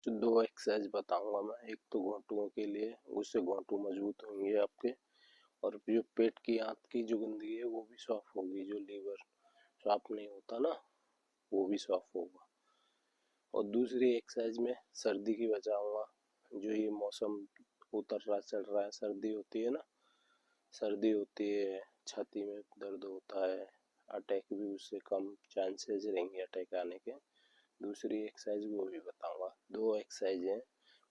जो 2 एक्सरसाइज बताऊंगा मैं, एक तो घुटनों के लिए, उससे घुटने मजबूत होंगे आपके, और जो पेट की आंत की जो गंदगी है वो भी साफ होगी, जो लीवर साफ नहीं होता ना वो भी साफ होगा। और दूसरी एक्सरसाइज में सर्दी की बचाऊंगा। जो ये मौसम उतर रहा चल रहा है, सर्दी होती है ना, सर्दी होती है, छाती में दर्द होता है, अटैक भी उससे कम चांसेस रहेंगे अटैक आने के। दूसरी एक्सरसाइज वो भी बताऊंगा। 2 एक्सरसाइज हैं,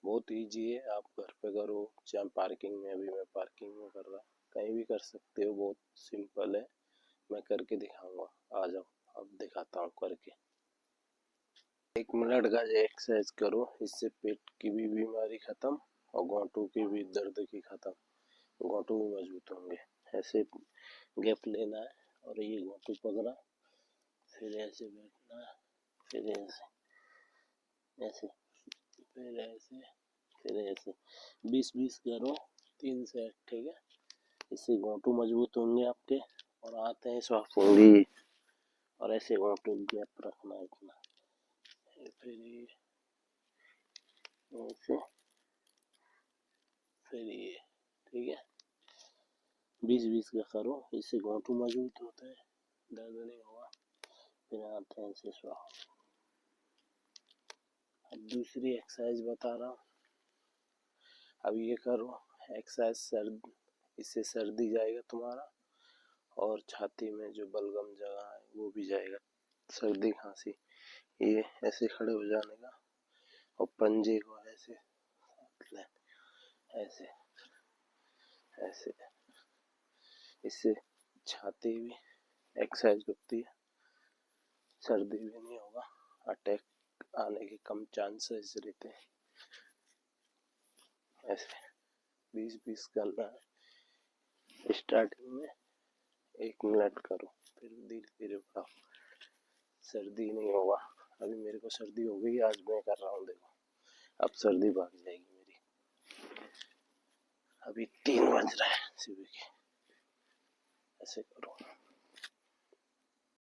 बहुत इजी है, आप घर पे करो चाहे पार्किंग में, अभी मैं पार्किंग में कर रहा, कहीं भी कर सकते हो, बहुत सिंपल है, मैं करके दिखाऊंगा। आ जाओ, अब दिखाता हूँ करके। 1 मिनट का जो एक्सरसाइज करो, इससे पेट की भी बीमारी खत्म और घुटनों की भी दर्द की खत्म, घुटने भी मजबूत होंगे। ऐसे गैप लेना है और ये घुटने पकड़ा, फिर ऐसे बैठना है, फिर ऐसे ऐसे, फिर ऐसे, फिर ऐसे 20-20 करो, 3 सेट, ठीक है। इससे घुटने मजबूत होंगे आपके और आते हैं साफ होंगी। और ऐसे घुटने गैप रखना है इतना, फिर ये ऐसे, फिर ये, ठीक है। 20-20 का करो, इससे घुटने मजबूत होते हैं, दर्द नहीं होगा। फिर आते हैं ऐसे साफ। अब दूसरी एक्सरसाइज बता रहा हूँ, अब ये करो एक्सरसाइज, सर्द इससे सर्दी जाएगा तुम्हारा, और छाती में जो बलगम जगह है वो भी जाएगा, सर्दी खांसी। ये ऐसे खड़े हो जाने का और पंजे को ऐसे ऐसे ऐसे, इससे छाती भी एक्सरसाइज होती है, सर्दी भी नहीं होगा, अटैक आने के कम चांसेस रहते हैं। ऐसे 20-20 करना है। स्टार्टिंग में 1 मिनट करो, फिर धीरे धीरे बढ़ाओ, सर्दी नहीं होगा। अभी मेरे को सर्दी हो गई, आज मैं कर रहा हूँ, देखो अब सर्दी भाग जाएगी मेरी। अभी 3 बज रहा है सुबह के, ऐसे करो।